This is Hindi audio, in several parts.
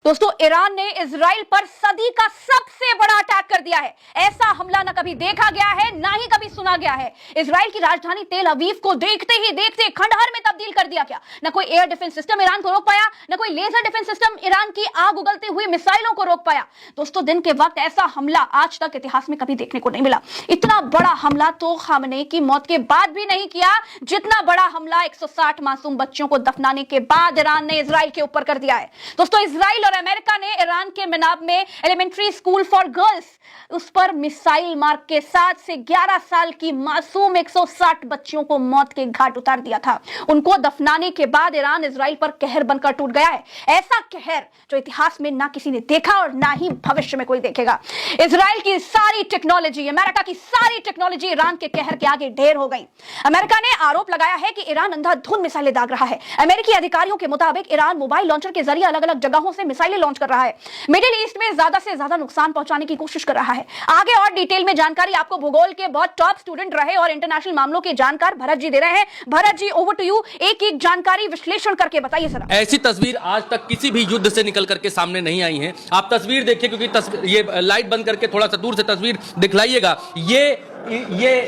दोस्तों, ईरान ने इजराइल पर सदी का सबसे बड़ा अटैक कर दिया है। ऐसा हमला न कभी देखा गया है, ना ही कभी सुना गया है। इजराइल की राजधानी तेल अवीव को देखते ही देखते खंडहर में तब्दील कर दिया गया। न कोई एयर डिफेंस सिस्टम ईरान को रोक पाया, न कोई लेजर डिफेंस सिस्टम ईरान की आग उगलती हुई मिसाइलों को रोक पाया। दोस्तों, दिन के वक्त ऐसा हमला आज तक इतिहास में कभी देखने को नहीं मिला। इतना बड़ा हमला तो खामनेई की मौत के बाद भी नहीं किया, जितना बड़ा हमला 160 मासूम बच्चों को दफनाने के बाद ईरान ने इजराइल के ऊपर कर दिया है। दोस्तों, इजराइल और अमेरिका ने ईरान के मिनाब में एलिमेंट्री स्कूल फॉर गर्ल्स उस पर मिसाइल मार के 7 से 11 साल की मासूम 160 बच्चियों को मौत के घाट उतार दिया था। उनको दफनाने के बाद ईरान इजराइल पर कहर बनकर टूट गया है। ऐसा कहर जो इतिहास में ना किसी ने देखा और ना ही भविष्य में कोई देखेगा। इजराइल की सारी टेक्नोलॉजी, अमेरिका की सारी टेक्नोलॉजी ईरान के कहर के आगे ढेर हो गई। अमेरिका ने आरोप लगाया है कि ईरान अंधाधुंध मिसाइलें दाग रहा है। अमेरिकी अधिकारियों के मुताबिक ईरान मोबाइल लॉन्चर के जरिए अलग अलग जगहों से मिसाइलें लॉन्च कर रहा है। मिडिल ईस्ट में ज्यादा से ज्यादा नुकसान पहुंचाने की कोशिश कर रहा है। आगे और डिटेल में जानकारी आपको भूगोल के बहुत टॉप स्टूडेंट रहे और इंटरनेशनल मामलों के जानकार भरत जी दे रहे हैं। Bharat ji, over to you. एक एक जानकारी विश्लेषण करके बताइए जरा। ऐसी तस्वीर आज तक किसी भी युद्ध से निकल करके सामने नहीं आई है। आप तस्वीर देखिए, क्योंकि ये लाइट बंद करके थोड़ा सा दूर से तस्वीर दिखलाइएगा। ये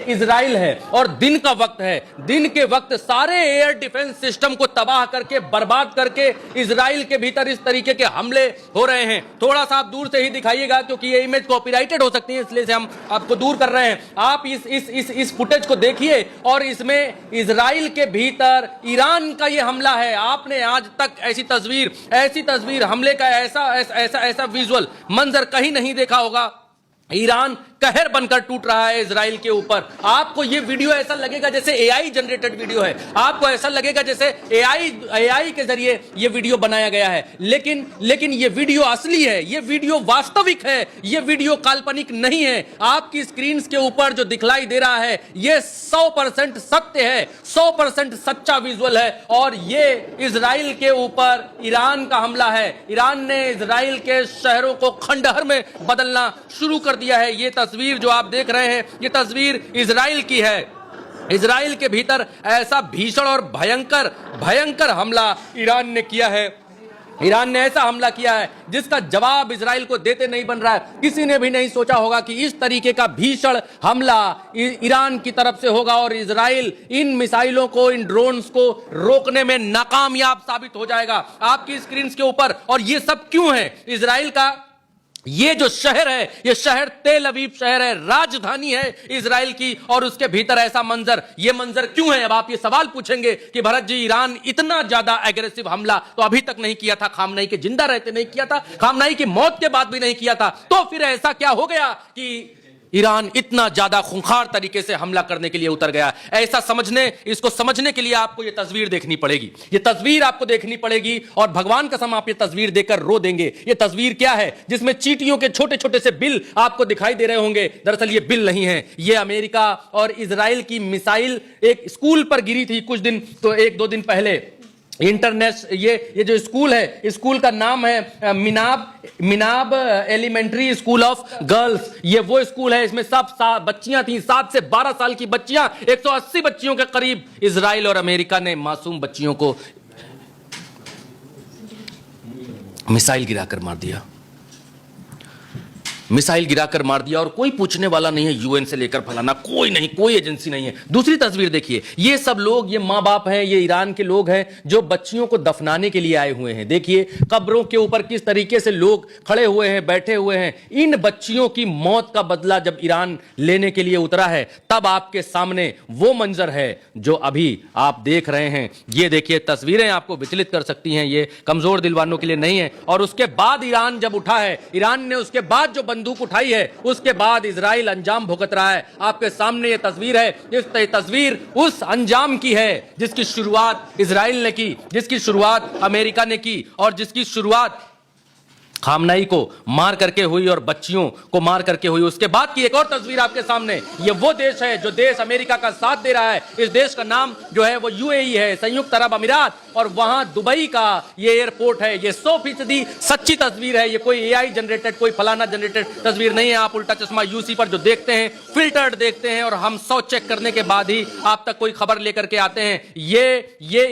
इजराइल है और दिन का वक्त है। दिन के वक्त सारे एयर डिफेंस सिस्टम को तबाह करके बर्बाद करके इजराइल के भीतर इस तरीके के हमले हो रहे हैं। थोड़ा सा आप दूर से ही दिखाइएगा, क्योंकि ये इमेज कॉपीराइटेड हो सकती है, इसलिए से हम आपको दूर कर रहे हैं। आप इस फुटेज को देखिए और इसमें इजराइल के भीतर ईरान का ये हमला है। आपने आज तक ऐसी तस्वीर हमले का ऐसा विजुअल मंजर कहीं नहीं देखा होगा। ईरान कहर बनकर टूट रहा है इजराइल के ऊपर। आपको यह वीडियो ऐसा लगेगा जैसे एआई जनरेटेड वीडियो है। आपको ऐसा लगेगा जैसे एआई के जरिए यह वीडियो बनाया गया है। लेकिन यह वीडियो असली है, यह वीडियो वास्तविक है, यह वीडियो काल्पनिक नहीं है। आपकी स्क्रीन के ऊपर जो दिखलाई दे रहा है यह 100% सत्य है, 100% सच्चा विजुअल है। और यह इजराइल के ऊपर ईरान का हमला है। ईरान ने इजराइल के शहरों को खंडहर में बदलना शुरू कर दिया है। यह तस्वीर जो आप देख रहे हैं, यह तस्वीर इजराइल की है। इजराइल के भीतर ऐसा भीषण और भयंकर हमला ईरान ने किया है। ईरान ने ऐसा हमला किया है जिसका जवाब इजराइल को देते नहीं बन रहा है। किसी ने भी नहीं सोचा होगा कि इस तरीके का भीषण हमला ईरान की तरफ से होगा और इजराइल इन मिसाइलों को, इन ड्रोन्स को रोकने में नाकामयाब साबित हो जाएगा। आपकी स्क्रीन के ऊपर, और ये सब क्यों है? इजराइल का ये जो शहर है, ये शहर तेल अवीव शहर है, राजधानी है इजराइल की, और उसके भीतर ऐसा मंजर, ये मंजर क्यों है? अब आप ये सवाल पूछेंगे कि भरत जी, ईरान इतना ज्यादा एग्रेसिव हमला तो अभी तक नहीं किया था, खामनेई के जिंदा रहते नहीं किया था, खामनेई की मौत के बाद भी नहीं किया था, तो फिर ऐसा क्या हो गया कि ईरान इतना ज्यादा खूंखार तरीके से हमला करने के लिए उतर गया? इसको समझने के लिए आपको यह तस्वीर देखनी पड़ेगी। यह तस्वीर आपको देखनी पड़ेगी और भगवान कसम आप ये तस्वीर देखकर रो देंगे। यह तस्वीर क्या है? जिसमें चींटियों के छोटे छोटे से बिल आपको दिखाई दे रहे होंगे। दरअसल ये बिल नहीं है, ये अमेरिका और इजराइल की मिसाइल एक स्कूल पर गिरी थी कुछ दिन, तो 1-2 दिन पहले। ये जो स्कूल है, स्कूल का नाम है मिनाब एलिमेंट्री स्कूल ऑफ गर्ल्स। ये वो स्कूल है, इसमें सब बच्चियां थी, 7 से 12 साल की बच्चियां, 180 बच्चियों के करीब। इजराइल और अमेरिका ने मासूम बच्चियों को मिसाइल गिराकर मार दिया और कोई पूछने वाला नहीं है। यूएन से लेकर फलाना कोई नहीं, कोई एजेंसी नहीं है। दूसरी तस्वीर देखिए, ये सब लोग, ये माँ बाप हैं, ये ईरान के लोग हैं जो बच्चियों को दफनाने के लिए आए हुए हैं। देखिए कब्रों के ऊपर किस तरीके से लोग खड़े हुए हैं, बैठे हुए हैं। इन बच्चियों की मौत का बदला जब ईरान लेने के लिए उतरा है, तब आपके सामने वो मंजर है जो अभी आप देख रहे हैं। ये देखिए, तस्वीरें आपको विचलित कर सकती हैं, ये कमजोर दिल वालों के लिए नहीं है। और उसके बाद ईरान जब उठा है, ईरान ने उसके बाद जो बंदूक उठाई है, उसके बाद इजराइल अंजाम भुगत रहा है। आपके सामने ये तस्वीर है। इस तस्वीर उस अंजाम की है जिसकी शुरुआत इजराइल ने की, जिसकी शुरुआत अमेरिका ने की, और जिसकी शुरुआत खामनेई को मार करके हुई और बच्चियों को मार करके हुई। उसके बाद की एक और तस्वीर आपके सामने, ये वो देश है जो देश अमेरिका का साथ दे रहा है। इस देश का नाम जो है वो यूएई है, संयुक्त अरब अमीरात। और वहां दुबई का ये एयरपोर्ट है। ये 100% सच्ची तस्वीर है, ये कोई एआई जनरेटेड, कोई फलाना जनरेटेड तस्वीर नहीं है। आप उल्टा चश्मा यूसी पर जो देखते हैं, फिल्टर्ड देखते हैं, और हम 100 चेक करने के बाद ही आप तक कोई खबर लेकर के आते हैं। ये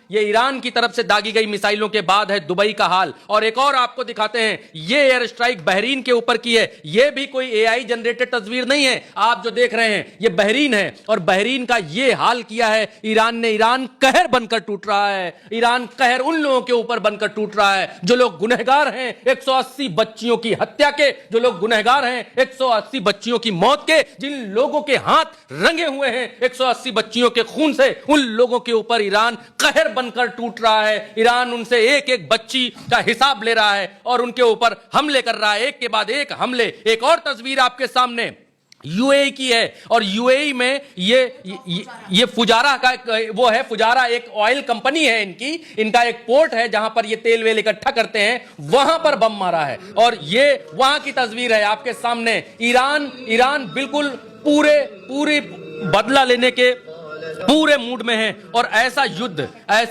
ईरान की तरफ से दागी गई मिसाइलों के बाद है दुबई का हाल। और एक और आपको दिखाते हैं, ये एयर स्ट्राइक बहरीन के ऊपर की है। ये भी कोई एआई जनरेटेड तस्वीर नहीं है। आप जो देख रहे हैं ये बहरीन है, और बहरीन का ये हाल किया है ईरान ने। ईरान कहर बनकर टूट रहा है। ईरान कहर उन लोगों के ऊपर बनकर टूट रहा है जो लोग गुनहगार हैं 180 बच्चियों की हत्या के, जो लोग गुनहगार हैं 180 बच्चियों की मौत के, जिन लोगों के हाथ रंगे हुए हैं 180 बच्चियों के खून से, उन लोगों के ऊपर ईरान कहर बनकर टूट रहा है। ईरान उनसे एक एक बच्ची का हिसाब ले रहा है और उनके ऊपर हमले कर रहा है, एक के बाद एक हमले। एक और तस्वीर आपके सामने यूएई की है, और यूएई में ये फुजारा का वो है, फुजारा एक ऑयल कंपनी है इनका एक पोर्ट है जहां पर ये तेल वेल इकट्ठा करते हैं, वहां पर बम मारा है। और ये वहां की तस्वीर है आपके सामने। ईरान बिल्कुल पूरे बदला लेने के पूरे मूड में है, और ऐसा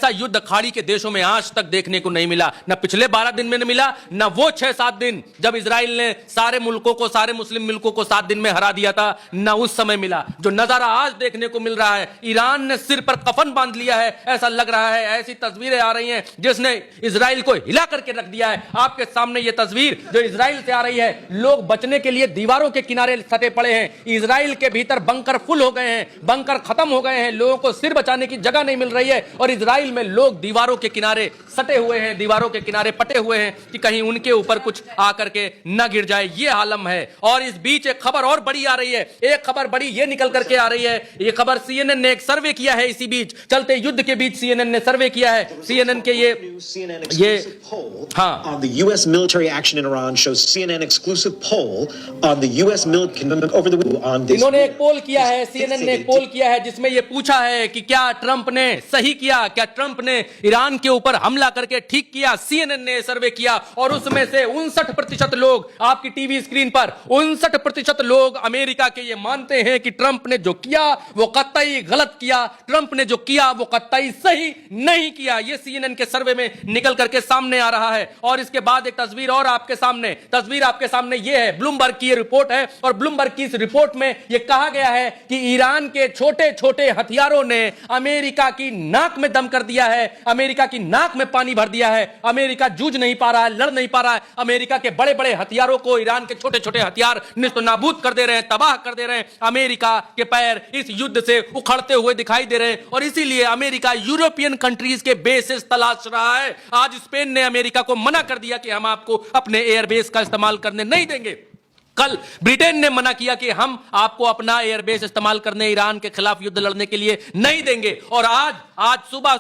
युद्ध खाड़ी के देशों में आज तक देखने को नहीं मिला। न पिछले 12 दिन में मिला, न वो 6-7 दिन जब इजराइल ने सारे मुस्लिम मुल्कों को 7 दिन में हरा दिया था, न उस समय मिला। जो नजारा आज देखने को मिल रहा है, ईरान ने सिर पर कफन बांध लिया है ऐसा लग रहा है। ऐसी तस्वीरें आ रही हैं जिसने इजराइल को हिला करके रख दिया है। आपके सामने ये तस्वीर जो इजराइल से आ रही है, लोग बचने के लिए दीवारों के किनारे सटे पड़े हैं। इजराइल के भीतर बंकर फुल हो गए हैं, बंकर खत्म हो गए हैं, लोगों को सिर बचाने की जगह नहीं मिल रही है, और इजराइल में लोग दीवारों के किनारे सटे हुए हैं, दीवारों के किनारे पटे हुए हैं कि कहीं उनके ऊपर कुछ आकर के न गिर जाए। ये आलम है। और इस बीच एक खबर और बड़ी आ रही है, एक खबर बड़ी ये निकल करके आ रही है। ये खबर सीएनएन ने एक सर्वे किया है, इसी बीच चलते युद्ध के बीच सीएनएन ने सर्वे किया है। सीएनएन के ये हाँ, on the US military action in Iran shows CNN exclusive poll on the US military over the on this। इन्होंने एक पोल किया है, सीएनएन ने एक पोल किया है जिसमें यह पूछा है कि क्या ट्रंप ने सही किया, क्या ट्रंप ने ईरान के ऊपर हमला करके ठीक किया। सीएनएन ने सर्वे किया और उसमें से 59% लोग, आपकी टीवी स्क्रीन पर 59% लोग अमेरिका के ये मानते हैं कि ट्रंप ने जो किया वो कतई गलत किया, ट्रंप ने जो किया वो कतई सही नहीं किया। ये सीएनएन के सर्वे में निकल करके सामने आ रहा है। और इसके बाद एक तस्वीर और आपके सामने ये है, ब्लूमबर्ग की ये रिपोर्ट है, और ब्लूमबर्ग की इस रिपोर्ट में ये कहा गया है कि ईरान के छोटे छोटे हथियारों ने अमेरिका की नाक में दम कर दिया है, अमेरिका की नाक में पानी भर दिया है। अमेरिका जूझ नहीं पा रहा है, लड़ नहीं पा रहा है। अमेरिका के बड़े बड़े हथियारों को ईरान के छोटे छोटे हथियार निस्तनाबूद कर दे रहे हैं, तबाह कर दे रहे हैं। अमेरिका के पैर इस युद्ध से उखड़ते हुए दिखाई दे रहे हैं, और इसीलिए अमेरिका यूरोपियन कंट्रीज के बेसिस तलाश रहा है। आज स्पेन ने अमेरिका को मना कर दिया कि हम आपको अपने एयरबेस का इस्तेमाल करने नहीं देंगे। कल ब्रिटेन ने मना किया कि हम आपको अपना एयरबेस इस्तेमाल करने ईरान के खिलाफ युद्ध लड़ने के लिए नहीं देंगे। और आज सुबह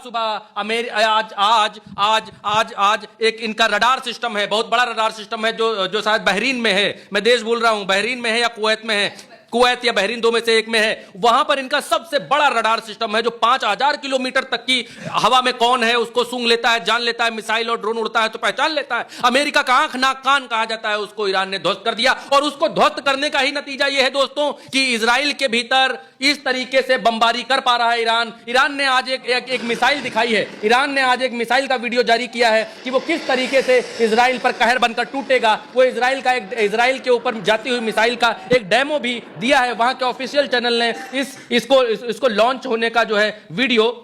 आज एक इनका रडार सिस्टम है, बहुत बड़ा रडार सिस्टम है जो शायद बहरीन में है, मैं देश बोल रहा हूं, बहरीन में है या कुवैत में है, कुवैत या बहरीन दो में से एक में है। वहां पर इनका सबसे बड़ा रडार सिस्टम है जो 5000 किलोमीटर तक की हवा में कौन है उसको सूंघ लेता है, जान लेता है। मिसाइल और ड्रोन उड़ता है तो पहचान लेता है। अमेरिका का आंख नाक कान कहा जाता है, उसको ईरान ने ध्वस्त कर दिया। और उसको ध्वस्त करने का ही नतीजा यह है दोस्तों कि इजराइल के भीतर इस तरीके से बमबारी कर पा रहा है ईरान ने आज एक मिसाइल दिखाई है, ईरान ने आज एक मिसाइल का वीडियो जारी किया है कि वो किस तरीके से इजराइल पर कहर बनकर टूटेगा। वो इजराइल के ऊपर जाती हुई मिसाइल का एक डेमो भी दिया है। वहां के ऑफिशियल चैनल ने इसको लॉन्च होने का जो है वीडियो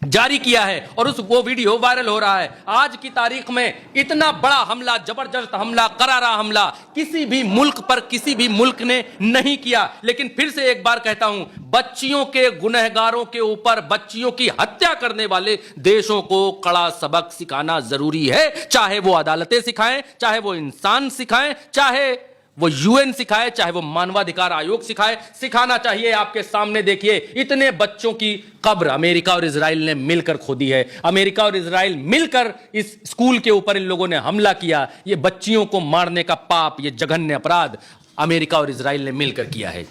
जारी किया है, और वो वीडियो वायरल हो रहा है। आज की तारीख में इतना बड़ा हमला, जबरदस्त हमला, करारा हमला किसी भी मुल्क पर किसी भी मुल्क ने नहीं किया। लेकिन फिर से एक बार कहता हूं, बच्चियों के गुनहगारों के ऊपर, बच्चियों की हत्या करने वाले देशों को कड़ा सबक सिखाना जरूरी है। चाहे वो अदालतें सिखाएं, चाहे वो इंसान सिखाएं, चाहे वो यूएन सिखाए, चाहे वो मानवाधिकार आयोग सिखाए, सिखाना चाहिए। आपके सामने देखिए, इतने बच्चों की कब्र अमेरिका और इजराइल ने मिलकर खोदी है। अमेरिका और इजराइल मिलकर इस स्कूल के ऊपर इन लोगों ने हमला किया। ये बच्चियों को मारने का पाप, ये जघन्य अपराध अमेरिका और इजराइल ने मिलकर किया है।